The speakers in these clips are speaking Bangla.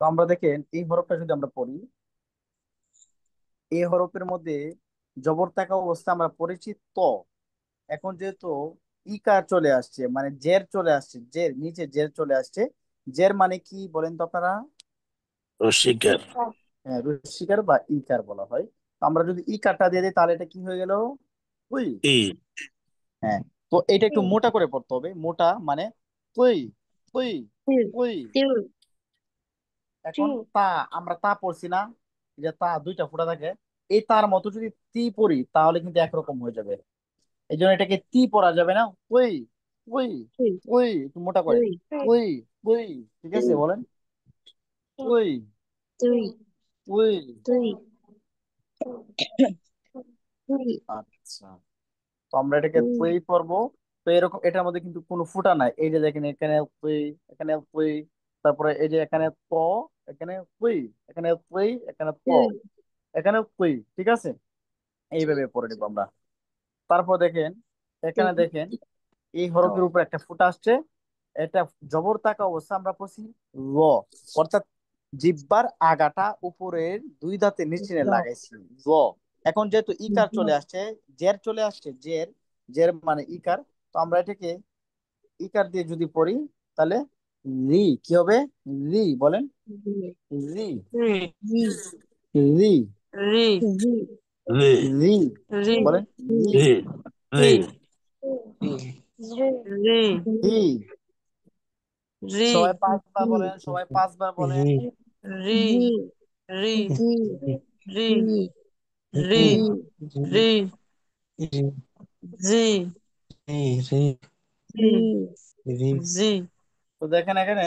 তো আমরা দেখেন এই হরফটা যদি আমরা পড়ি, এই হরফের মধ্যে জবর থাকা অবস্থা আমরা পড়েছি ত। এখন যেহেতু ইকার চলে আসছে, মানে জের চলে আসছে, জের নিচে জের চলে আসছে। জের মানে কি বলেন তো আপনারা? রসিকের। হ্যাঁ, রস্বীকার বা ইকার বলা হয়। তো আমরা যদি ইকারটা দিয়ে দিই তাহলে এটা কি হয়ে গেল? উই। ই। হ্যাঁ। তো এটা একটু মোটা করে পড়তে হবে, মোটা মানে উই, উই, উই। এখন তা, আমরা তা পড়ছি না, যে তা দুইটা ফুটা থাকে, এই তার মতো যদি তি পড়ি তাহলে কিন্তু একরকম হয়ে যাবে। এই জন্য এটাকে তি পড়া যাবে না, ওই, ওই, ওই, একটু মোটা করে, ওই, ওই। ঠিক আছে, বলেন ওই, ওই। আচ্ছা, তো আমরা এটাকে তুই পড়বো। তো এরকম এটার মধ্যে কিন্তু কোনো ফুটা নাই, এই যে দেখেন এখানে তুই, এখানে তুই, তারপরে এই যে এখানে ত, এখানে তুই, এখানে তুই, এখানে ত, এখানে তুই। ঠিক আছে, এইভাবে পড়ে নিবো আমরা। তারপর দেখেন, এখানে দেখেন এই হরফের উপর একটা ফুটা আসছে। এটা জবর থাকা অবস্থা আমরা পড়ছি র, অর্থাৎ জিহ্বার আগাটা উপরের দুই দাঁতের নিচে লাগাইছি র। এখন যেহেতু ইকার চলে আসছে, জের চলে আসছে, জের, জের মানে ইকার। তো আমরা এটাকে ইকার দিয়ে যদি পড়ি তাহলে রি কি হবে? রি, বলেন রি, রি, রে। রি, বলেন রি, রে। রে। রি। সবাই পাঁচবার বলেন, সবাই পাঁচবার বলেন। তো দেখেন এখানে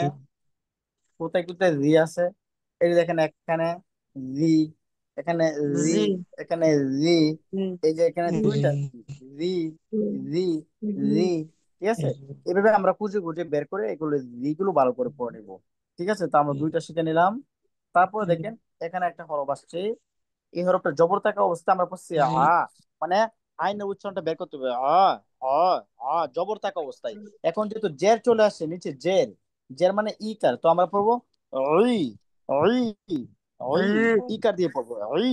কোথায় কোথায় রি আছে। এই যে দেখেন এখানে রি, এখানে রি, এখানে রি, এই যে এখানে দুইটা রি, রি, রি। ঠিক আছে, এভাবে আমরা খুঁজে খুঁজে বের করে এগুলো রি গুলো ভালো করে পড়ে নিব। ঠিক আছে, তো আমরা দুইটা শিখে নিলাম। তারপরে দেখেন এখানে একটা হরফ আসছে, এই হরফটা জবর থাকা অবস্থা আমরা পড়ছি আ, মানে আইনের উচ্চারণটা বের করতে হবে আ, আ, আ, জবর থাকা অবস্থায়। এখন যেহেতু জের চলে আসছে নিচে, জের, জের মানে ইকার, তো আমরা পড়বো ওই, ওই, ওই, ইকার দিয়ে পড়বো ওই,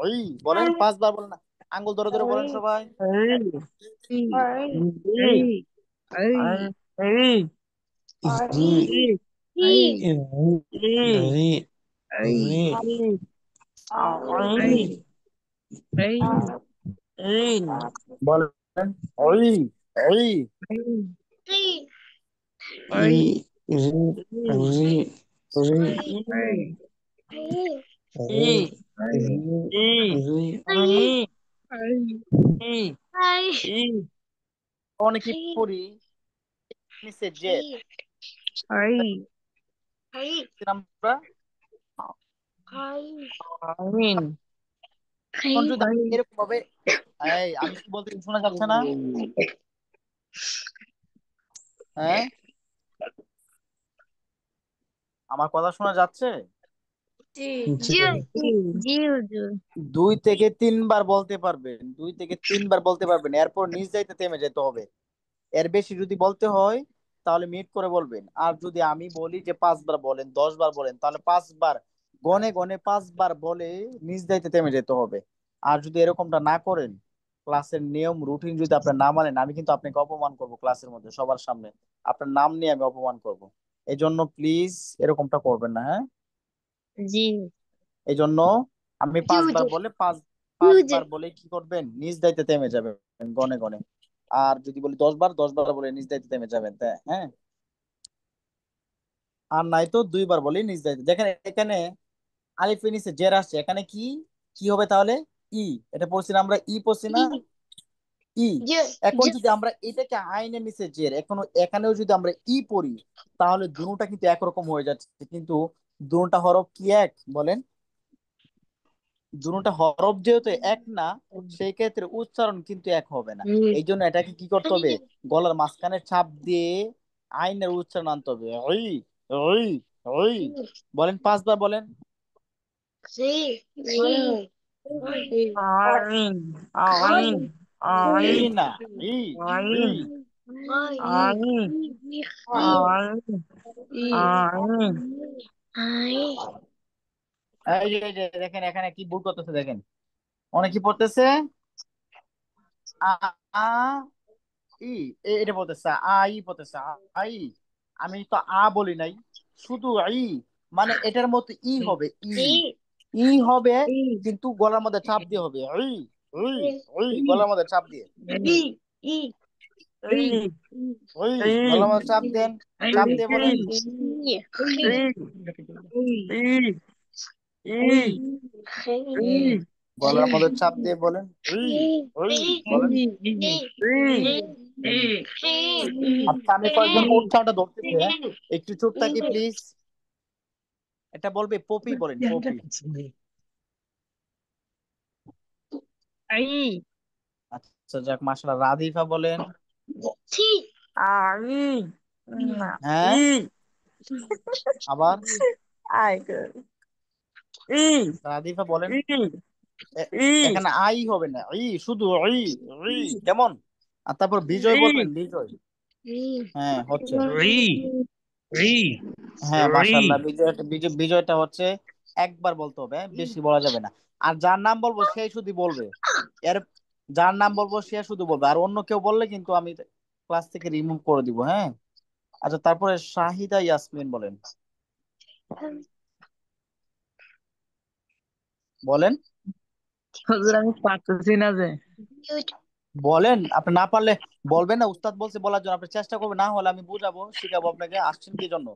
ওই। বলেন পাঁচবার বলেন না, আঙ্গুল ধরে ধরে বলেন সবাই। বলেন ওই, ওই, অনেকে পড়ি নিচে জের, আমরা এখন যদি এরকম ভাবে, এই আমি কি বলতে শোনা যাচ্ছে না? হ্যাঁ, আমার কথা শোনা যাচ্ছে? দুই থেকে তিনবার বলতে পারবেন, দুই থেকে তিনবার বলতে পারবেন, এরপর নিজ যাইতে থেমে যেতে হবে। এর বেশি যদি বলতে হয় তাহলে মিট করে বলবেন। আর যদি আমি বলি যে পাঁচবার বলেন, 10বার বলেন, তাহলে পাঁচবার গনে গনে পাঁচবার বলে নিজ দায়িত্বে থেমে যেতে হবে। আর যদি এরকমটা না করেন, ক্লাসের নিয়ম রুটিন যদি আপনার না মানেন, আমি কিন্তু আপনাকে অপমান করব ক্লাসের মধ্যে সবার সামনে, আপনার নাম নিয়ে আমি অপমান করব। এই জন্য প্লিজ এরকমটা করবেন না, হ্যাঁ। এই জন্য আমি পাঁচবার বলে পাঁচবার বলে কি করবেন, নিজ দায়িত্বে থেমে যাবেন গনে গনে। আর যদি বলি 10বার, 10বার বলে নিজ দায়িত্বে থেমে যাবেন, তাই হ্যাঁ। আর নাই তো 2বার বলে নিজ দায়িত্বে। দেখেন এখানে আলিফের নিচে জের আসছে, এখানে কি, কি হবে তাহলে? ই। এটা পড়ছি না আমরা, ই পড়ছি না, ই। এখন যদি আমরা এটাকে আইনের নিচে জের, এখন এখানেও যদি আমরা ই পড়ি তাহলে দুটোটা কিন্তু একরকম হয়ে যাচ্ছে, কিন্তু দুটোটা হরফ কি এক বলেন? দুটোটা হরফ যেহেতু এক না, সেই ক্ষেত্রে উচ্চারণ কিন্তু এক হবে না। এই জন্য এটাকে কি করতে হবে, গলার মাঝখানে চাপ দিয়ে আইনের উচ্চারণ আনতে হবে ওই, ওই, ওই। বলেন পাঁচবার বলেন। ই না, ই, ই, ই। এই যে দেখেন এখানে কি ভুল করতেছে দেখেন, অনেক কি পড়তেছে, আ আ ই, এটা বলতেছে আই বলতেছে, আই। আমি তো বলি নাই, শুধু ই, মানে এটার মতো ই হবে, ই, ই হবে, কিন্তু গলার মধ্যে চাপ দিয়ে হবে, ই, ই, ই, গলার মধ্যে চাপ দিয়ে, ওই গলার মধ্যে চাপ দেন, চাপ দিয়ে বলেন, গলার মধ্যে চাপ দিয়ে বলেন, ই, ওই বলেন। আচ্ছা আমি কয়েকজন উচ্চারণটা ধরতেছি, হ্যাঁ, একটু চুপ থাকি প্লিজ। এটা বলবে পপি, বলেন পপি। আচ্ছা যাক, মাশাআল্লাহ, রাধিফা বলেন। হ্যাঁ, আবার রাধিফা বলেন। এ- এখানে আই হবে না, ই, শুধু ই, ই, কেমন? আর তারপর বিজয় বলবেন, বিজয়। হ্যাঁ হচ্ছে, হ্যাঁ মাশাআল্লাহ, বিজয়টা হচ্ছে একবার বলতে হবে, হ্যাঁ? বেশি বলা যাবে না। আর যার নাম বলবো সেই শুধু বলবে, এর, যার নাম বলবো সে শুধু বলবে, আর অন্য কেউ বললে কিন্তু আমি ক্লাস থেকে রিমুভ করে দিব, হ্যাঁ। আচ্ছা তারপরে শাহিদা ইয়াসমিন বলেন, বলেন, হুজুর আমি পারতেছি না যে। বলেন। আপনি না পারলে বলবেন না, উস্তাদ বলছে বলার জন্য, আপনি চেষ্টা করবেন, না হলে আমি বুঝাবো, শিখাবো আপনাকে, আসছেন কি জন্য?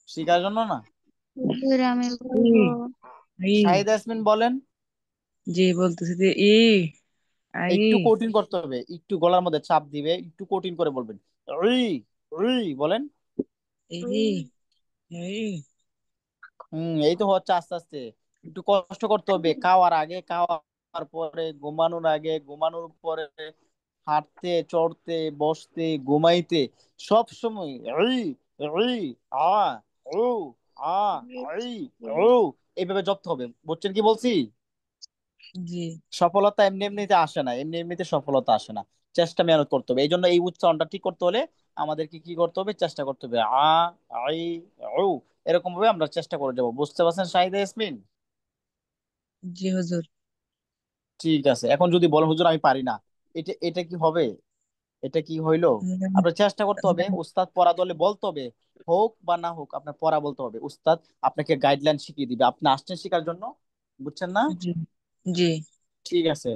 শিখার জন্য না। হুজুর আমি ই বলবো। ই শাহিদা ইয়াসমিন বলেন। জি বলতেছি যে আই একটু কঠিন করতে হবে, একটু গলার মধ্যে চাপ দিবে, একটু কঠিন করে বলবেন, ই, ই বলেন। ই ই এই তো হচ্ছে, আস্তে আস্তে একটু কষ্ট করতে হবে, খাওয়ার আগে, খাওয়ার পরে, ঘুমানোর আগে, ঘুমানোর পরে, হাঁটতে, চড়তে, বসতে, ঘুমাইতে, সব সময় ই, ই, আ, ও, আ, ই, ও, এইভাবে জপতে হবে, বুঝছেন কি বলছি? জি সফলতা এমনি এমনিতে আসে না, এমনি এমনিতে সফলতা আসে না, চেষ্টা মেহনত করতে হবে। এই জন্য এই উচ্চারণটা ঠিক করতে হলে আমাদেরকে কি করতে হবে, চেষ্টা করতে হবে, আই, ও, এরকম ভাবে আমরা চেষ্টা করে যাবো, বুঝতে পারছেন শাহিদা ইয়াসমিন? জি হুজুর। ঠিক আছে, এখন যদি বলেন হুজুর আমি পারি না, এটা এটা কি হবে? এটা কি হইলো? আপনার চেষ্টা করতে হবে, উস্তাদ পড়া দলে বলতে হবে, হোক বা না হোক আপনার পড়া বলতে হবে, উস্তাদ আপনাকে গাইডলাইন শিখিয়ে দিবে, আপনি আসছেন শেখার জন্য, বুঝছেন না? জি জি ঠিক আছে।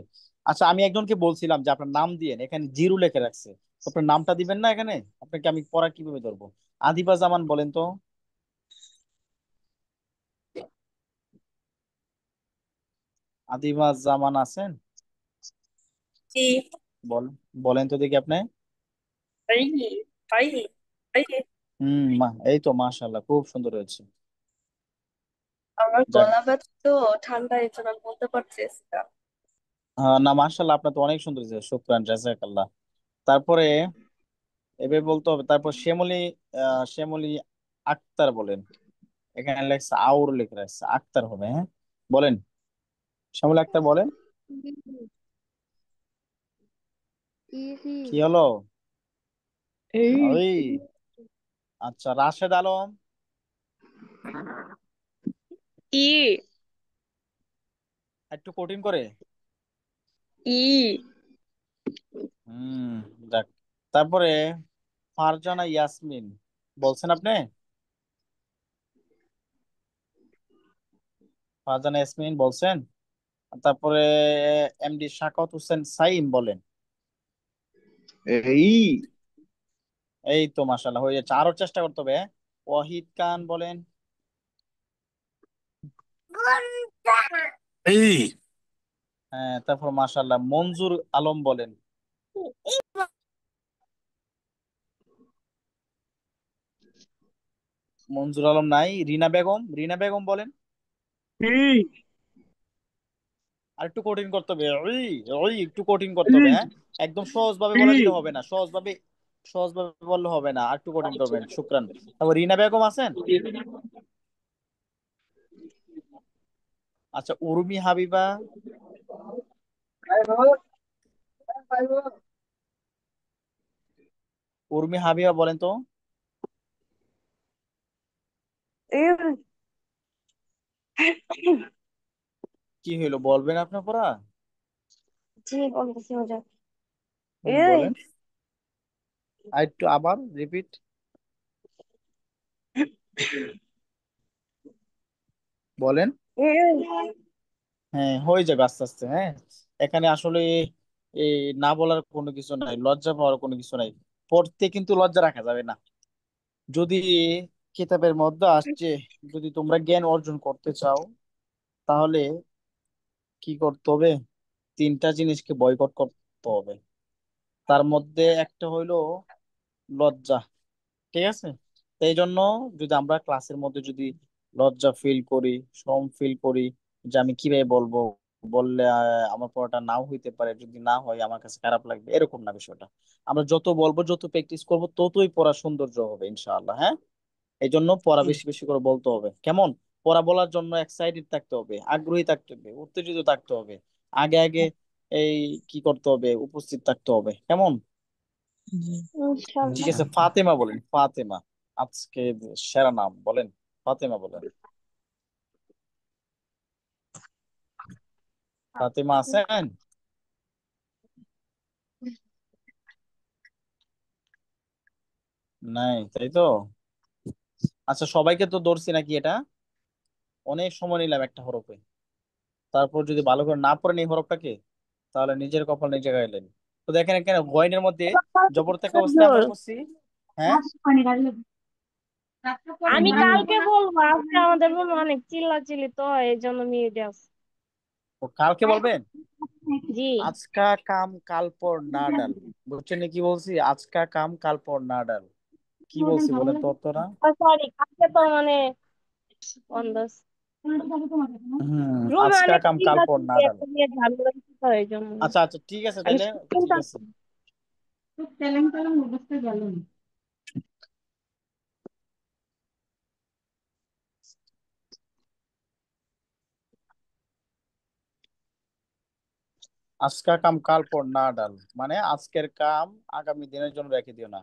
আচ্ছা আমি একজনকে বলছিলাম যে আপনার নাম দিয়ে, এখানে জিরু লিখে রাখছে, তো আপনার নামটা দিবেন না এখানে? আপনাকে আমি পড়া কিভাবে ধরবো? আদিবা জামান বলেন তো, আদিবা জামান আছেন? জি, বল, বলেন তো দেখি আপনি। তাই তাই তাই এই তো মাশাআল্লাহ, খুব সুন্দর হয়েছে। আমার যাক, গলা ব্যথা তো, ঠান্ডা, এই জন্য আমি বলতে পারতেছি না। না মাশাআল্লাহ, আপনার তো অনেক সুন্দর হয়েছে, শুকরান জাযাকাল্লাহ। তারপরে এভাবে বলতে হবে, তারপর শ্যামলী, শ্যামলী আক্তার বলেন। এখানে লেখছে আউর, লিখে রাখছে, আক্তার হবে, হ্যাঁ, বলেন, শ্যামলী আক্তার বলেন। ইসি। কি হলো? এই ওই, আচ্ছা রাশেদ আলম, ই একটু কঠিন করে। ই হুম, যাক। তারপরে ফারজানা ইয়াসমিন বলছেন আপনি, ফারজানা ইয়াসমিন বলছেন। তারপরে এমডি শাকাওয়াত হোসেন সাইম বলেন। এই এই তো মাশাআল্লাহ, হয়ে যাচ্ছে, আরো চেষ্টা করতে হবে, হ্যাঁ? ওয়াহিদ খান বলেন। এই হ্যাঁ, তারপর মাশাআল্লাহ মঞ্জুর আলম বলেন। মঞ্জুর আলম নাই, রিনা বেগম, রিনা বেগম বলেন। আর একটু কঠিন করতে হবে, ওই, ওই একটু কঠিন করতে হবে, হ্যাঁ, একদম সহজ ভাবে বলে দিলে হবে না, সহজ ভাবে, সহজ ভাবে বললে হবে না, আর একটু কঠিন করবেন, শুক্রান। তারপর রিনা বেগম আছেন? আচ্ছা উর্মি হাবিবা, উর্মি হাবিবা বলেন তো। কি হইলো বলবেন আপনার পড়া? জি বলতেছি হুজুর। এই বলেন, আর একটু আবার রিপিট বলেন। এই হ্যাঁ, হয়ে যাবে আস্তে আস্তে। হ্যাঁ, এখানে আসলে এই না বলার কোনো কিছু নাই, লজ্জা পাওয়ার কোনো কিছু নাই। পড়তে কিন্তু লজ্জা রাখা যাবে না। যদি কিতাবের মধ্যে আসছে, যদি তোমরা জ্ঞান অর্জন করতে চাও, তাহলে কি করতে হবে? তিনটা জিনিসকে বয়কট করতে হবে। তার মধ্যে একটা হইলো লজ্জা। ঠিক আছে? তো এই জন্য যদি আমরা ক্লাসের মধ্যে যদি লজ্জা ফিল করি, শরম ফিল করি, যে আমি কিভাবে বলবো, বললে আমার পড়াটা নাও হইতে পারে, যদি না হয় আমার কাছে খারাপ লাগবে, এরকম না বিষয়টা। আমরা যত বলবো, যত প্র্যাকটিস করব, ততই পড়া সৌন্দর্য হবে ইনশাআল্লাহ। হ্যাঁ, এই জন্য পড়া বেশি বেশি করে বলতে হবে। কেমন? পড়া বলার জন্য এক্সাইটেড থাকতে হবে, আগ্রহী থাকতে হবে, উত্তেজিত থাকতে হবে। আগে আগে এই কি করতে হবে? উপস্থিত থাকতে হবে। কেমন? জি। ঠিক ইনশাআল্লাহ। আছে, ফাতেমা বলেন, ফাতেমা। আজকে সেরা নাম বলেন, ফাতেমা বলেন। ফাতেমা আছেন? নাই, তাই তো। আচ্ছা, সবাইকে তো ধরছি নাকি এটা? অনেক সময় নিলাম একটা হরফে। তারপর যদি ভালো করে না পড়েন এই হরফটাকে, তাহলে নিজের কপাল নিজে গাইলেন। তো দেখেন এখানে গয়নের মধ্যে জবর থাকা অবস্থায় আমরা হুজুর, করছি। হ্যাঁ, আমি কালকে বলবো, আজকে আমাদের রুমে অনেক চিল্লাচিল্লি তো এই জন্য মিউটে আছে। ও কালকে বলবেন। জি আজকা কাম কাল পর না ডাল। বুঝছেন না কি বলছি? আজকা কাম কাল পর না ডাল। কি বলছি বলেন তো অর্থটা? সরি, কালকে তো মানে বন্ধ। রুমে আজকা অনেক কাম কাল পর না চিল্লাচিল্লি ডাল। একটা নিয়ে ঝামেলা হচ্ছে তো এই জন্য আচ্ছা আচ্ছা, ঠিক আছে আমি তাহলে। ঠিক চিন্তা আছে। আজকা কাম কাল পর না ডাল, মানে আজকের কাম আগামী দিনের জন্য রেখে দিও না।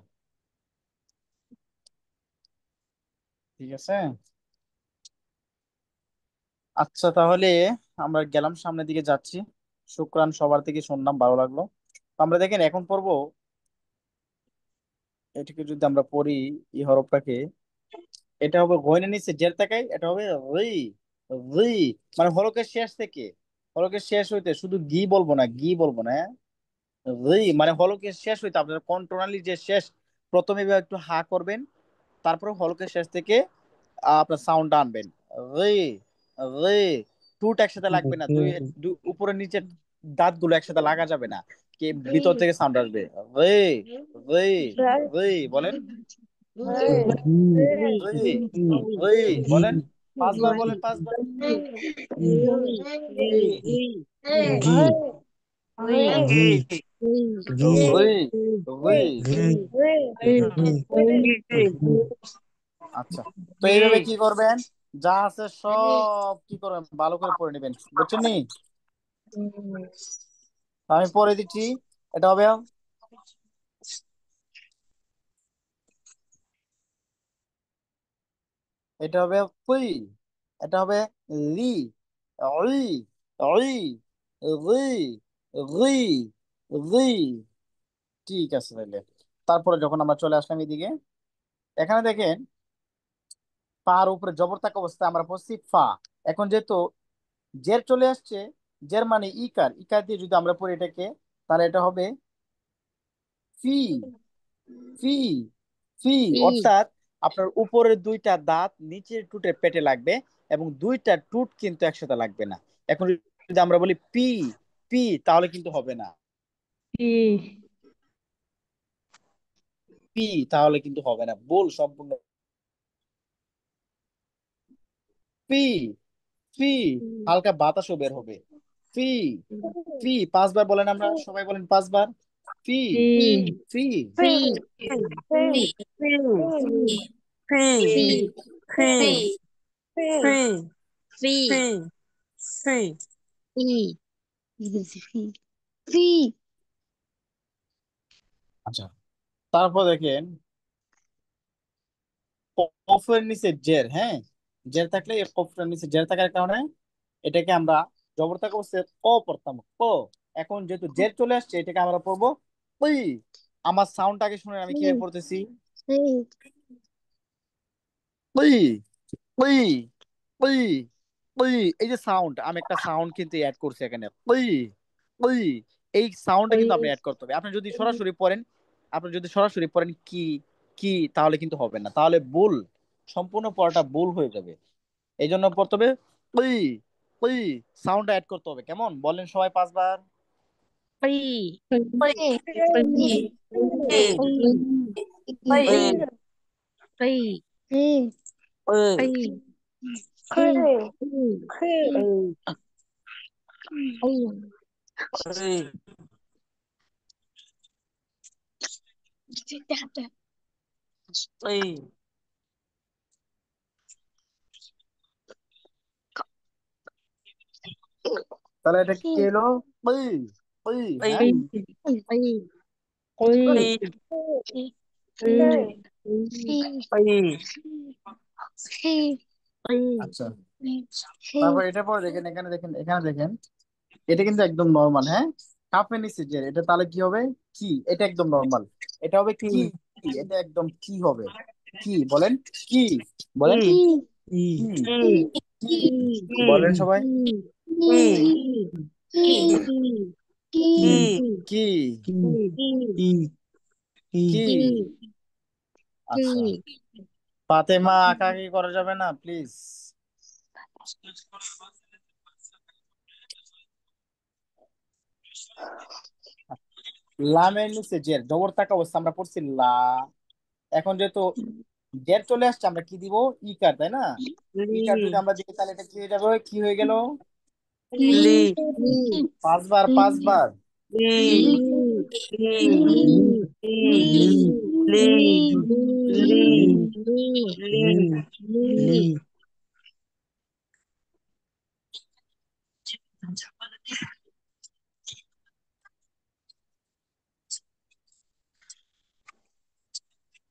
ঠিক আছে। আচ্ছা তাহলে আমরা গেলাম, সামনের দিকে যাচ্ছি। শুক্রান, সবার থেকে শুনলাম, ভালো লাগলো। তো আমরা দেখেন এখন পড়বো, এটাকে যদি আমরা পড়ি, এই হরফটাকে, এটা হবে গয়না নিচে জের তাকাই, এটা হবে রি। রি মানে হলকের শেষ থেকে, হলকের শেষ হইতে শুধু গি বলবো না, গি বলবো না, হ্যাঁ? রি মানে হলকের শেষ হইতে আপনার কন্ট্রোনালি যে শেষ, প্রথমে এবার একটু হা করবেন, তারপরে হলকের শেষ থেকে আপনার সাউন্ড আনবেন। রে, রে। টুট একসাথে লাগবে না, দুই উপরে নিচে দাঁতগুলো একসাথে লাগা যাবে না, কি ভিতর থেকে সাউন্ড আসবে। রে, রে, রে বলেন। রে, রে বলেন। পাঁচবার বলেন, পাঁচবার। রে, রে। আচ্ছা, তো এইভাবে কি করবেন? যা আছে সব কি করবেন, ভালো করে পড়ে নেবেন, বুঝছেন নি? আমি পড়ে দিচ্ছি। এটা হবে, এটা হবে পুই, এটা হবে লি, রি, রি, রি, রি, রি। ঠিক আছে তাহলে। তারপরে যখন আমরা চলে আসলাম এদিকে, এখানে দেখেন পার উপরে জবর থাকা অবস্থায় আমরা পড়ছি ফা। এখন যেহেতু জের চলে আসছে, জের মানে ইকার, ইকার দিয়ে যদি আমরা পড়ি এটাকে, তাহলে এটা হবে ফি, ফি, ফি। অর্থাৎ আপনার উপরের দুইটা দাঁত নিচের টুটের পেটে লাগবে, এবং দুইটা টুট কিন্তু একসাথে লাগবে না। এখন যদি আমরা বলি পি, পি, তাহলে কিন্তু হবে না। পি তাহলে কিন্তু হবে না, বল সম্পূর্ণ। পি, ফি, হালকা বাতাসও বের হবে। ফি, ফি, পাঁচবার বলেন, আমরা সবাই বলেন পাঁচবার। ফি, ফি, আচ্ছা। তারপর দেখেন কফের নিচে জের, হ্যাঁ, জের থাকলে এই কফটার নিচে জের থাকার কারণে এটাকে আমরা জবর থাকা অবস্থায় ক পড়তাম, ক। এখন যেহেতু জের চলে আসছে, এটাকে আমরা পড়বো ওই। আমার সাউন্ডটাকে শুনে আমি কিভাবে পড়তেছি, ওই ওই ওই ওই। এই যে সাউন্ড, আমি একটা সাউন্ড কিন্তু অ্যাড করছি এখানে, ওই ওই। এই সাউন্ডটা কিন্তু আপনি অ্যাড করতে হবে। আপনি যদি সরাসরি পড়েন কি কি, তাহলে কিন্তু হবে না, তাহলে ভুল, সম্পূর্ণ পড়াটা ভুল হয়ে যাবে। এই জন্য পড়তে হবে ওই ওই, সাউন্ড অ্যাড করতে হবে। কেমন বলেন সবাই 5 বার। Free. Free. Free. Free. Free. Free. Free. Free. Free. Free. Free. Free. Free. Free. তাহলে এটা কি Free. হলো, ওই ওই, হ্যাঁ। Free. Free. Free. Free. Free. Free. Free. Free. আচ্ছা, Free. তারপর এটা পরে দেখেন, এখানে দেখেন, এখানে দেখেন, এটা কিন্তু একদম নর্মাল, হ্যাঁ। কাপের নিচে যে এটা, তাহলে কি হবে, কি। এটা একদম নর্মাল, এটা হবে কি। Free. এটা একদম কি হবে, কি বলেন, কি বলেন, Free. Free. কি Free. কি Free. বলেন সবাই, Free. Free. Free. কি কি। আচ্ছা, ফাতেমা আঁকা কি করা যাবে না প্লিজ। লামের নিচে জের, জবর থাকা অবস্থা আমরা পড়ছি লা। এখন যেহেতু জের চলে আসছে, আমরা কি দিব, ইকার, তাই না। ইকার যদি আমরা দিই, তাহলে এটা কি হয়ে যাবে, কি হয়ে গেল, Free. 5 বার 5 বার। Free. Free. Free. Free.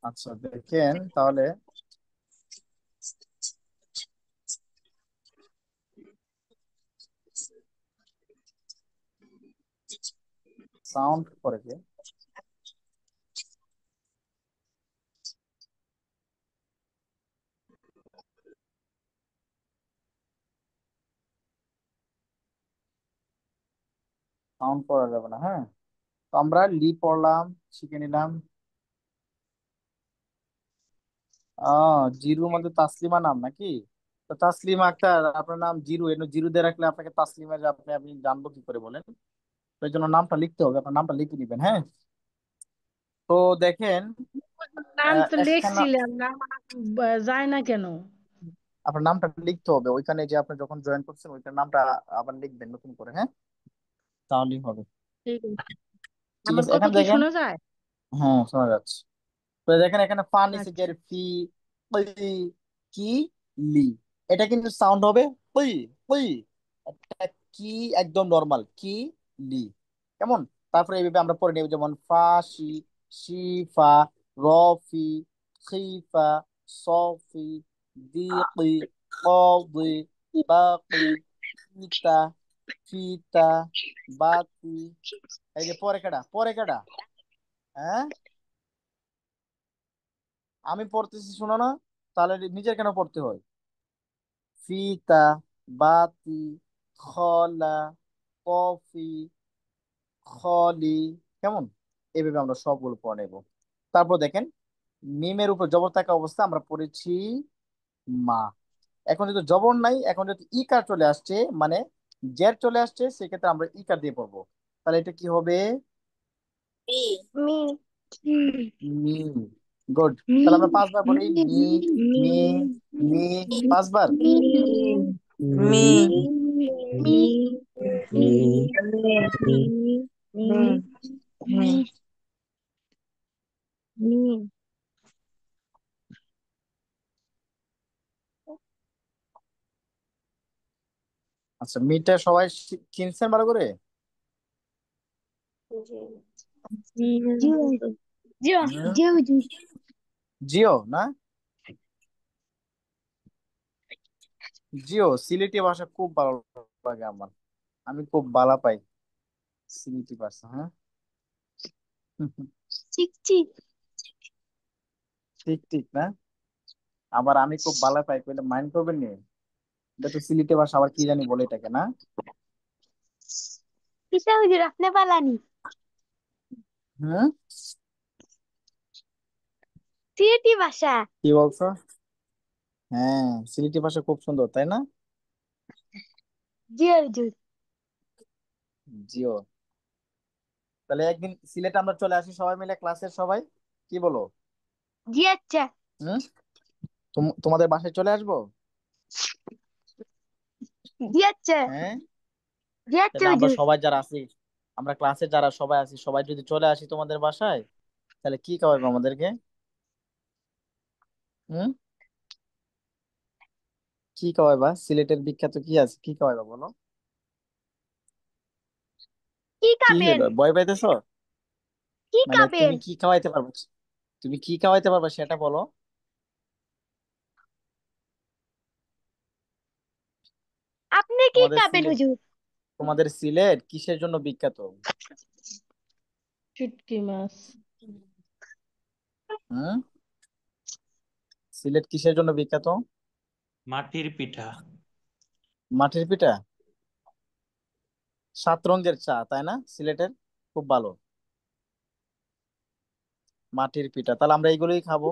আচ্ছা দেখেন তাহলে, সাউন্ড করে যে, সাউন্ড করা যাবে না, হ্যাঁ। তো আমরা লি পড়লাম, শিখে নিলাম। জিরুর মধ্যে তাসলিমা নাম নাকি, তো তাসলিমা আক্তার, আপনার নাম জিরু, এর জিরু দিয়ে রাখলে আপনাকে তাসলিমা যে আপনি আপনি জানবো কি করে বলেন। তো এই জন্য নামটা লিখতে হবে, আপনার নামটা লিখে দিবেন, হ্যাঁ। তো দেখেন, নাম তো একখানা, লিখছিলাম, নাম যায় না কেন? আপনার নামটা লিখতে হবে ওইখানে, যে আপনি যখন জয়েন করছেন ওইখানে নামটা আবার লিখবেন নতুন করে, হ্যাঁ, তাহলেই হবে। ঠিক আছে। ঠিক আমার আছে, কথা এখানে কি দেখেন, শোনা যায়? হ্যাঁ শোনা যাচ্ছে। তো দেখেন এখানে ফা নিচে যে আচ্ছা। ফি, ওই, কি, লি, এটা কিন্তু সাউন্ড হবে ওই ওই। একটা কি, একদম নর্মাল কি, লি, কেমন। তারপরে এইভাবে আমরা পড়ে নেব, যেমন ফা শি, শিফা, রফি, খিফা, সফি, দিকি, কদি, বাকি, ফিতা, ফিতা, বাতি। এই যে পরে কেডা, পরে কেডা, হ্যাঁ, আমি পড়তেছি শোনো না, তাহলে নিজের কেন পড়তে হয়, ফিতা, বাতি, খলা, কফি, খলি, কেমন। এইভাবে আমরা সবগুলো পড়ে নেব। তারপর দেখেন, মিমের উপর জবর থাকা অবস্থা আমরা পড়েছি মা। এখন যেহেতু জবর নাই, এখন যেহেতু ইকার চলে আসছে, মানে জের চলে আসছে, সেক্ষেত্রে আমরা ইকার দিয়ে পড়বো। তাহলে এটা কি হবে, Me. মি। গুড। তাহলে আমরা 5 বার পড়ি, মি মি মি, 5 বার। Me. আচ্ছা, মিটা সবাই চিনছেন ভালো করে, Девочки. জিও না, জিও, সিলেটি ভাষা খুব ভালো লাগে আমার। আমি খুব ভালো পাই সিলেটি ভাষা, হ্যাঁ। চিক চিক। ঠিক ঠিক না? আবার আমি খুব ভালো পাই কইলে মাইন্ড করবেন নি? এটা তো সিলেটি ভাষা, আবার কি জানি বলে এটাকে, না? কিসা হুজুর আপনি পালানি? হুম। সিলেটি ভাষা। কি বলছো? হ্যাঁ, সিলেটি ভাষা খুব সুন্দর, তাই না? জি হুজুর। জিও। তাহলে একদিন সিলেটে আমরা চলে আসি সবাই মিলে, ক্লাসের সবাই। কি বলো? জি আচ্ছা। হুম। তোমাদের বাসায় চলে আসবো। জি আচ্ছা। হ্যাঁ। জি আচ্ছা তাহলে আমরা হুজুর। সবাই যারা আছি, আমরা ক্লাসে যারা সবাই আছি, সবাই যদি চলে আসি তোমাদের বাসায়, তাহলে কি খাওয়াবে আমাদেরকে? হুম। কি খাওয়াইবা? সিলেটের বিখ্যাত কি আছে, কি খাওয়াইবা বলো? কি কি খাবেন? হলো, ভয় পাইতেছো? কি মানে খাবেন? তুমি কি খাওয়াইতে পারবে? তুমি কি খাওয়াইতে পারবে সেটা বলো। আপনি কি তোমাদের খাবেন সিলেট হুজুর? তোমাদের সিলেট কিসের জন্য বিখ্যাত? শুটকি মাছ। হুম। সিলেট কিসের জন্য বিখ্যাত? মাটির পিঠা। মাটির পিঠা। 7 রঙের চা, তাই না সিলেটের? খুব ভালো। মাটির পিঠা, তাহলে আমরা এইগুলোই খাবো।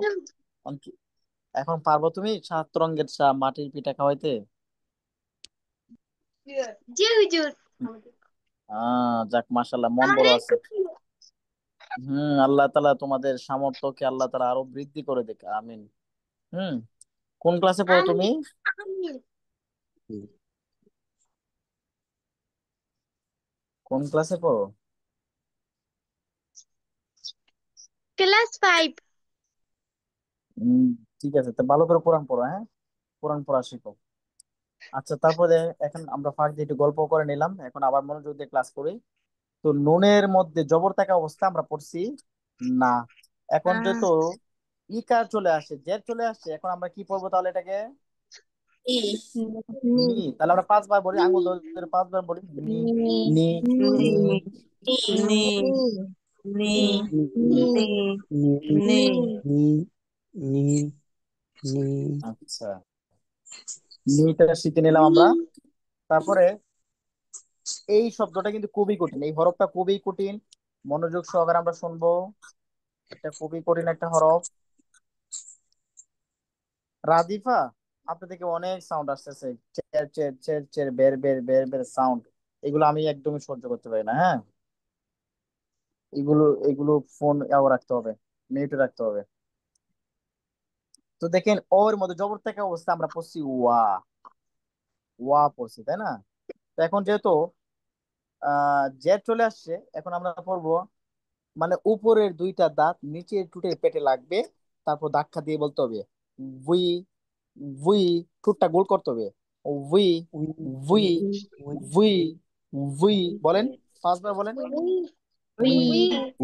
এখন পারবো তুমি 7 রঙের চা, মাটির পিঠা খাওয়াইতে? জি হুজুর। যাক, মাশাল্লাহ, মন আমার বড় আছে। একটু আল্লাহ তাআলা তোমাদের সামর্থ্যকে আল্লাহ তাআলা আরো বৃদ্ধি করে দেখ, আমিন। হুম। কোন ক্লাসে পড়ো আমি তুমি? আমি কোন ক্লাসে পড়ো? ক্লাস 5। উম, ঠিক আছে, তো ভালো করে কোরআন পড়ো, হ্যাঁ। কোরআন পড়া শিখো। আচ্ছা, তারপরে এখন আমরা ফাঁক দিয়ে একটু গল্প করে নিলাম, এখন আবার মনোযোগ দিয়ে ক্লাস করি। তো নুনের মধ্যে জবর থাকা অবস্থা আমরা পড়ছি না। এখন যেহেতু ইকার চলে আসে, জের চলে আসছে, এখন আমরা কি পড়বো তাহলে এটাকে? নি। তাহলে আমরা 5 বার বলি, আঙ্গুল ধরে ধরে 5 বার বলি। নি, নি, নি, নি নি নি নি, নি নি, নি নি, নি, নি। আচ্ছা, নিটা শিখে নিলাম আমরা। তারপরে এই শব্দটা কিন্তু খুবই কঠিন, এই হরফটা খুবই কঠিন। মনোযোগ সহকারে আমরা শুনবো। এটা খুবই কঠিন একটা হরফ। রাদিফা। আপনার থেকে অনেক সাউন্ড আসতেছে, চের চের চের চের, বের বের বের বের সাউন্ড। এগুলো আমি একদমই সহ্য করতে পারি না, হ্যাঁ। এগুলো এগুলো ফোন রাখতে হবে, মিউটে রাখতে হবে। তো দেখেন, ওর মধ্যে জবর থেকে অবস্থা আমরা পড়ছি ওয়া। ওয়া পড়ছি, তাই না? তো এখন যেহেতু জেড চলে আসছে, এখন আমরা পড়বো, মানে উপরের 2টা দাঁত নিচের ঠোঁটের পেটে লাগবে। তারপর ধাক্কা দিয়ে বলতে হবে উই। উই। ঠোঁটটা গোল করতে হবে। উই, উই, উই, উই। বলেন, 5 বার বলেন। উই উই,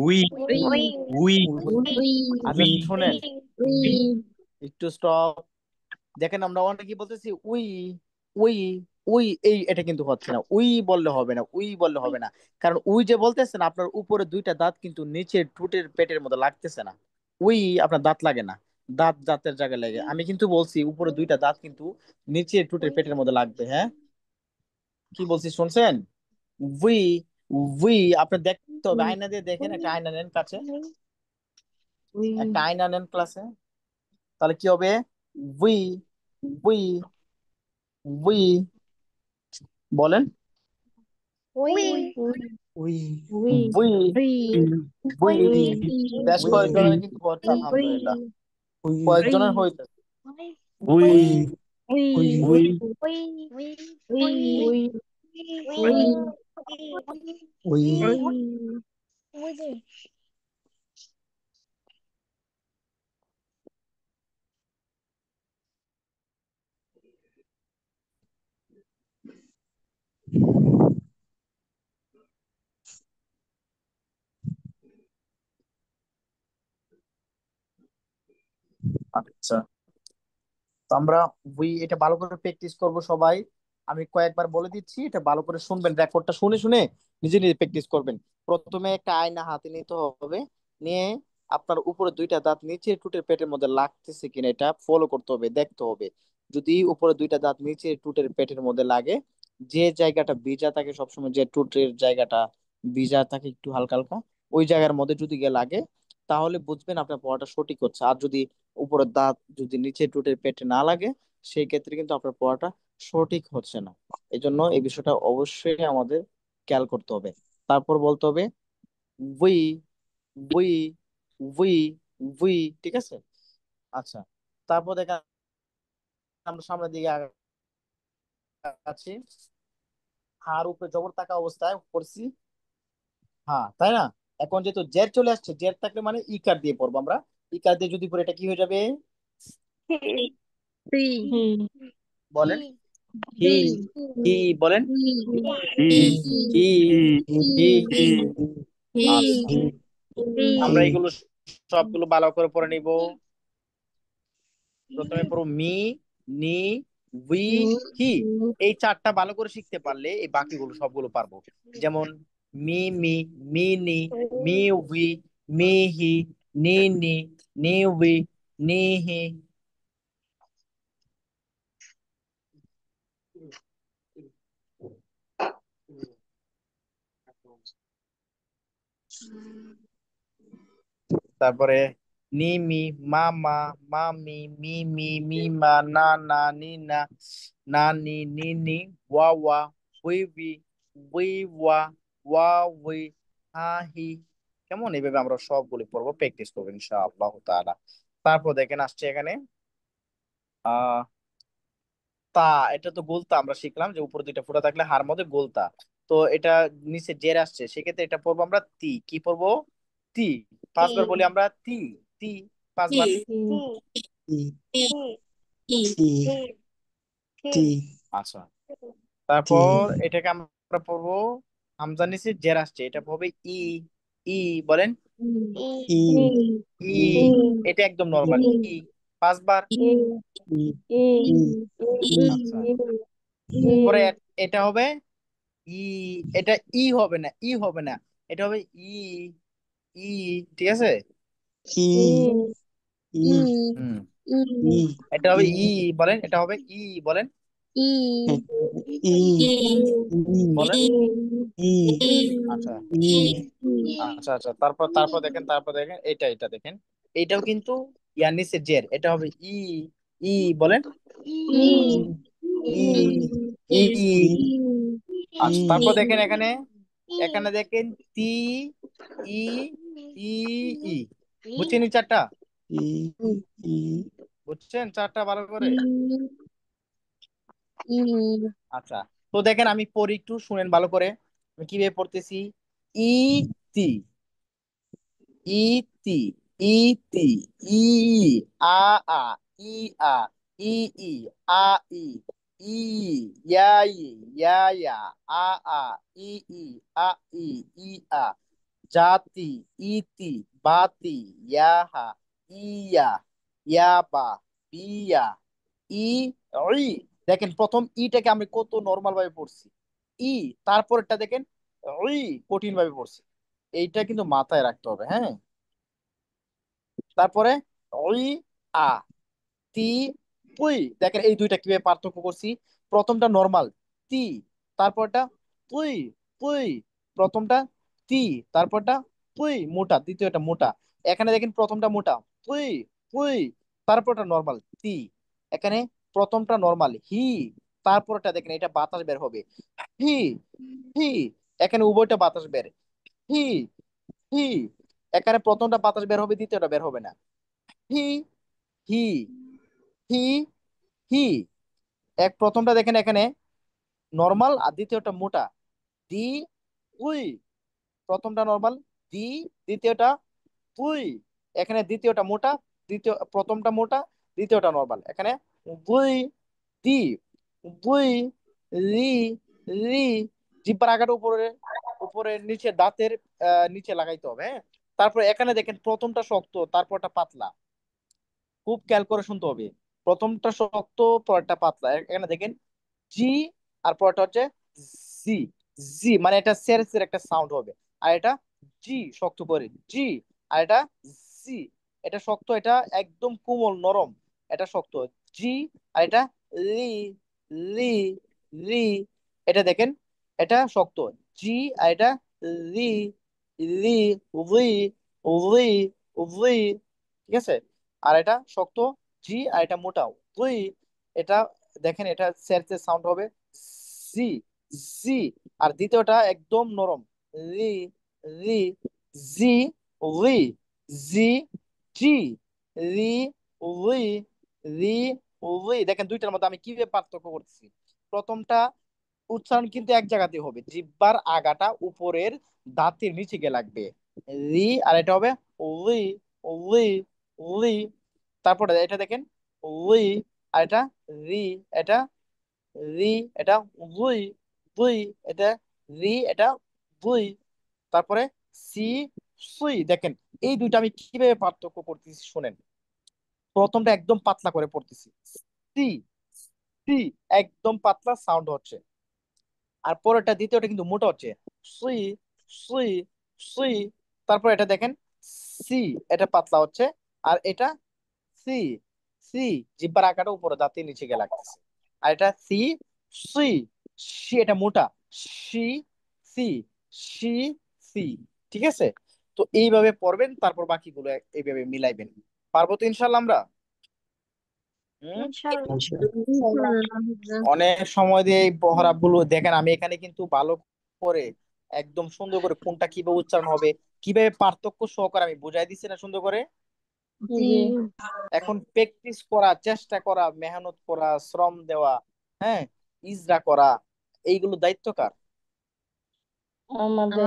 উই উই উই উই। আচ্ছা উই শুনেন, উই একটু স্টপ। দেখেন, আমরা অনেকেই বলতেছি উই, উই, উই, এটা কিন্তু হচ্ছে না, উই বললে হবে না, উই বললে হবে না। কারণ উই যে বলতেছেন, আপনার উপরে 2টা দাঁত কিন্তু নিচের ঠোঁটের পেটের মধ্যে লাগতেছে না। উই আপনার দাঁত লাগে না, দাঁত দাঁতের জায়গায় লাগে। আমি কিন্তু বলছি উপরে 2টা দাঁত কিন্তু নিচের ঠোঁটের পেটের মধ্যে লাগবে, হ্যাঁ। কি বলছি শুনছেন? We, we. আপনি দেখতে হবে, আয়না দিয়ে দেখেন, একটা আয়না নেন কাছে, একটা আয়না নেন ক্লাসে। তাহলে কি হবে? উই, উই, উই। বলেন। উই উই, উই উই, উই উই। উই বেশ উই কয়েকজনের কিন্তু হচ্ছে, উই আলহামদুলিল্লাহ। কয়েকজনের হয়েছে। উই উই উই উই উই উই। আচ্ছা, তো আমরা এটা ভালো করে প্র্যাকটিস করব সবাই। আমি কয়েকবার বলে দিচ্ছি, এটা ভালো করে শুনবেন, রেকর্ডটা শুনে শুনে নিজে নিজে প্র্যাকটিস করবেন। প্রথমে একটা আয়না হাতে নিতে হবে, নিয়ে আপনার উপরে দুইটা দাঁত নিচে টুটের পেটের মধ্যে লাগতেছে কিনা এটা ফলো করতে হবে, দেখতে হবে। যদি উপরে দুইটা দাঁত নিচে টুটের পেটের মধ্যে লাগে, যে জায়গাটা ভিজা থাকে সবসময়, যে টুটের জায়গাটা ভিজা থাকে একটু হালকা হালকা, ওই জায়গার মধ্যে যদি গিয়ে লাগে, তাহলে বুঝবেন আপনার পড়াটা সঠিক হচ্ছে। আর যদি উপরের দাঁত যদি নিচে টুটের পেটে না লাগে, সেই ক্ষেত্রে কিন্তু আপনার পড়াটা সঠিক হচ্ছে না। এই জন্য এই বিষয়টা অবশ্যই আমাদের খেয়াল করতে হবে। তারপর বলতে হবে উই, উই, উই, উই, ঠিক আছে। আচ্ছা, তারপর দেখেন আমরা সামনের দিকে আগাচ্ছি। হার উপরে জবর থাকা অবস্থায় পড়ছি, হ্যাঁ তাই না। এখন যেহেতু জের চলে আসছে, জের থাকলে মানে ইকার দিয়ে পড়বো আমরা। ইকার দিয়ে যদি পড়ে, এটা কি হয়ে যাবে? Three. বলেন। হি, Three. হি, বলেন। হি হি, হি। হি আচ্ছা, Three. আমরা Three. এগুলো সবগুলো ভালো করে পড়ে নিব। প্রথমে পড়ো মি, নি, উই, হি। এই চারটা ভালো করে শিখতে পারলে এই বাকিগুলো সবগুলো পারবো। যেমন মি মি, মি নি, মি উই, মি হি, নি নি, নি উই, নি হি। তারপরে নি মি, মা মা, মা মি, মি মি, মি মা, না না, নি না, না নি, নি নি, ওয়া ওয়া, উই উই, উই ওয়া, ওয়া উই, হা হি। কেমন, এইভাবে আমরা সবগুলি পড়বো, প্র্যাকটিস করবো ইনশাআল্লাহ তাআলা। তারপর দেখেন আসছে এখানে আহ তা। এটা তো গোলতা আমরা শিখলাম, যে উপরে দুইটা ফুটা থাকলে হার মধ্যে গোলতা। তো এটা নিচে জের আসছে, সেক্ষেত্রে এটা পড়বো আমরা তি। কি পড়বো? তি। পাঁচবার বলি আমরা তি, তি, পাঁচবার। আচ্ছা, তারপর এটাকে আমরা পড়বো হামজা নিচে জের আসছে, এটা হবে ই, ই, বলেন। ই, এটা একদম নরমাল ই, পাঁচবার। আচ্ছা, পরে এটা হবে ই, এটা ই হবে না, ই হবে না, এটা হবে ই, ই, ঠিক আছে। হুম, এটা হবে ই, বলেন। এটা হবে ই, বলেন, বলেন। আচ্ছা, আচ্ছা, আচ্ছা, তারপর তারপর দেখেন, তারপর দেখেন এটা দেখেন, এইটাও কিন্তু ইয়ার নিচে জের, এটা হবে ই, ই, বলেন। ই, ই। আচ্ছা, তারপর দেখেন এখানে, এখানে দেখেন তি, ই, ই, ই। বুঝছেন এই চারটা? বুঝছেন চারটা ভালো করে? আচ্ছা, তো দেখেন আমি পড়ি, একটু শুনেন ভালো করে আমি কিভাবে পড়তেছি। ই, তি, ইতি, ইতি, ই, আ, আ, ই, আ, ই, ই, আ, ই, ই, ইয়া, ই, ইয়া, ইয়া, আ, আ, ই, ই, আ, ই, ই, আ, জাতি, ইতি, বাতি, ইয়াহা, ইয়া, ইয়াবা, বিয়া, ই, ই। দেখেন প্রথম ইটাকে আমি কত নর্মাল ভাবে পড়ছি, ই। তারপরটা দেখেন ই, কঠিন ভাবে পড়ছি। এইটা কিন্তু মাথায় রাখতে হবে, হ্যাঁ। তারপরে ওই, আ, তি, পুই। দেখেন এই দুইটা কিভাবে পার্থক্য করছি। প্রথমটা নরমাল তি, তারপরটা পুই, পুই। প্রথমটা তি, তারপরটা পুই মোটা, দ্বিতীয়টা মোটা। এখানে দেখেন প্রথমটা মোটা পুই, পুই, তারপরটা নরমাল তি। এখানে প্রথমটা নরমাল হি, তারপরটা দেখেন এটা বাতাস বের হবে হি, হি। এখানে উভয়টা বাতাস বের, হি, হি। এখানে প্রথমটা বাতাস বের হবে, দ্বিতীয়টা বের হবে না। হি, হি, হি, হি। প্রথমটা দেখেন এখানে নর্মাল, আর দ্বিতীয়টা মোটা দি, উই। প্রথমটা নর্মাল দি, দ্বিতীয়টা উই। এখানে দ্বিতীয়টা মোটা, প্রথমটা মোটা, দ্বিতীয়টা নর্মাল। এখানে বুই, দি, বুই, রি, রি। জিহ্বার আগাটা উপরে, উপরে নিচে দাঁতের নিচে লাগাইতে হবে, হ্যাঁ। তারপর এখানে দেখেন প্রথমটা শক্ত, তারপরটা পাতলা। খুব খেয়াল করে শুনতে হবে। প্রথমটা শক্ত, পরেরটা পাতলা। এখানে দেখেন জি, আর পরেরটা হচ্ছে জি। জি মানে এটা সের একটা সাউন্ড হবে। আর এটা জি শক্ত করে জি। আর এটা জি, এটা শক্ত, এটা একদম কোমল নরম, এটা শক্ত জি। আর এটা লি, লি, লি। এটা দেখেন এটা শক্ত জি। আর এটা লি, লি, লি, লি, লি। ঠিক আছে। আর এটা শক্ত জি, আর এটা মোটা লি। এটা দেখেন এটা সেরতে সাউন্ড হবে জি, জি। আর দ্বিতীয়টা একদম নরম রি, রি, জি, রি, জি, জি, রি, রি, রি, রি। দেখেন দুইটার মধ্যে আমি কিভাবে পার্থক্য করতেছি। প্রথমটা উচ্চারণ কিন্তু এক জায়গাতে হবে, জিহ্বার আগাটা উপরের দাঁতের নিচে গিয়ে লাগবে রি। আর এটা হবে রি, রি, রি। তারপরে এটা দেখেন রি। আর এটা রি, এটা রি, এটা দুই, দুই, এটা রি, এটা দুই। তারপরে সি, সুই। দেখেন এই দুইটা আমি কিভাবে পার্থক্য করতেছি শুনেন। প্রথমটা একদম পাতলা করে পড়তেছি সি, সি, একদম পাতলা সাউন্ড হচ্ছে। আর পরেরটা দ্বিতীয়টা কিন্তু মোটা হচ্ছে সুই, সুই, সুই। তারপর এটা দেখেন সি, এটা পাতলা হচ্ছে। আর এটা সি, সি, জিব্বার আকারটা উপরে দাঁতের নিচে গিয়ে লাগতেছে। আর এটা সি, সি, সি, এটা মোটা সি, সি, সি, সি। ঠিক আছে। তো এইভাবে পড়বেন, তারপর বাকিগুলো এইভাবে মিলাইবেন। পারবো তো ইনশাল্লাহ আমরা। হুম। ইনশাআল্লাহ। অনেক সময় দিয়ে এই পহরাগুলো দেখেন, আমি এখানে কিন্তু ভালো করে একদম সুন্দর করে কোনটা কিভাবে উচ্চারণ হবে, কিভাবে পার্থক্য সহকারে আমি বুঝাই দিচ্ছি না সুন্দর করে। জি। এখন প্র্যাকটিস করা, চেষ্টা করা, মেহনত করা, শ্রম দেওয়া, হ্যাঁ, ইজরা করা, এইগুলো দায়িত্ব কার? আমাদের।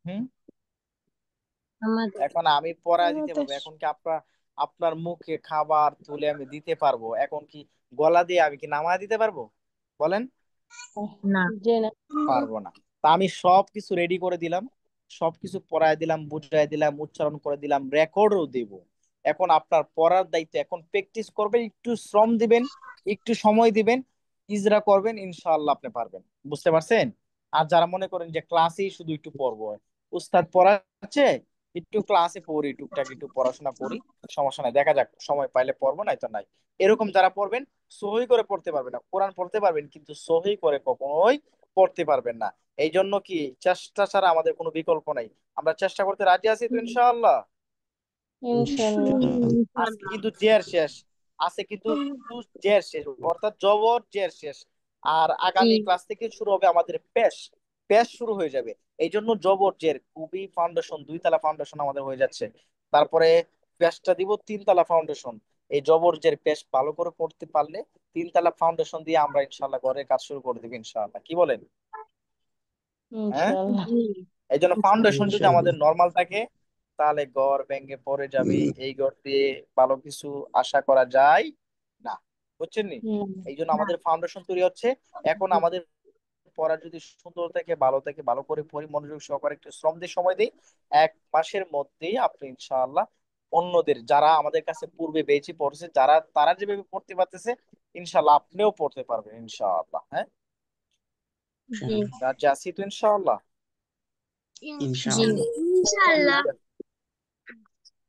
হুম। আমাদের। এখন আমি পড়ায় দিতে আমাদের। পারবো, এখন কি আপনার মুখে খাবার তুলে আমি দিতে পারবো? এখন কি গলা দিয়ে আমি কি নামায় দিতে পারবো? বলেন। না। জি না। পারবো না। তা আমি সবকিছু রেডি করে দিলাম, সবকিছু পড়ায় দিলাম, বুঝাই দিলাম, উচ্চারণ করে দিলাম, রেকর্ডও দেব। এখন আপনার পড়ার দায়িত্ব, এখন প্র্যাকটিস করবেন, একটু শ্রম দিবেন, একটু সময় দিবেন, ইজরা করবেন, ইনশাআল্লাহ আপনি পারবেন। বুঝতে পারছেন? আর যারা মনে করেন যে ক্লাসেই শুধু একটু পড়বো, উস্তাদ পড়াচ্ছে, একটু ক্লাসে পড়ি, টুকটাক একটু পড়াশোনা করি, সমস্যা নাই, দেখা যাক সময় পাইলে পড়বো, নাই তো নাই। এরকম যারা পড়বেন, সহি করে পড়তে পারবেন না, কোরআন পড়তে পারবেন কিন্তু সহি করে কখনোই পড়তে পারবেন না। এই জন্য কি চেষ্টা ছাড়া আমাদের কোনো বিকল্প নাই। আমরা চেষ্টা করতে রাজি আছি তো ইনশাআল্লাহ। ইনশাআল্লাহ। আজকে কিন্তু জের শেষ, আছে কিন্তু জের শেষ, অর্থাৎ জবর জের শেষ। আর জি। আগামী ক্লাস থেকে শুরু হবে আমাদের পেশ, পেশ শুরু হয়ে যাবে। এই জন্য জবর জের খুবই ফাউন্ডেশন, 2 তলা ফাউন্ডেশন আমাদের হয়ে যাচ্ছে। তারপরে পেশটা দিব 3 তলা ফাউন্ডেশন। এই জবর জের পেশ ভালো করে পড়তে পারলে 3 তলা ফাউন্ডেশন দিয়ে আমরা ইনশাআল্লাহ ঘরের কাজ শুরু করে দিব ইনশাআল্লাহ। কি বলেন? হ্যাঁ। ইনশাআল্লাহ। জি। এই জন্য ফাউন্ডেশন যদি ইনশাআল্লাহ। আমাদের নর্মাল থাকে, তাহলে ঘর ভেঙে পড়ে যাবে, এই ঘর দিয়ে ভালো কিছু আশা করা যায় না। বুঝছেন নি? হুম। এই জন্য না। আমাদের ফাউন্ডেশন তৈরি হচ্ছে। এখন আমাদের পড়া যদি সুন্দর থেকে ভালো থেকে, ভালো করে পড়ি, মনোযোগ সহকারে একটু শ্রম দিয়ে সময় দিই, 1 মাসের মধ্যেই আপনি ইনশাআল্লাহ অন্যদের যারা আমাদের কাছে পূর্বে বেঁচে পড়ছে, যারা তারা যেভাবে পড়তে পারতেছে, ইনশাআল্লাহ আপনিও পড়তে পারবেন ইনশাআল্লাহ। হ্যাঁ, জি। রাজি আছি তো ইনশাআল্লাহ। জি। ইনশাআল্লাহ। ইনশাআল্লাহ।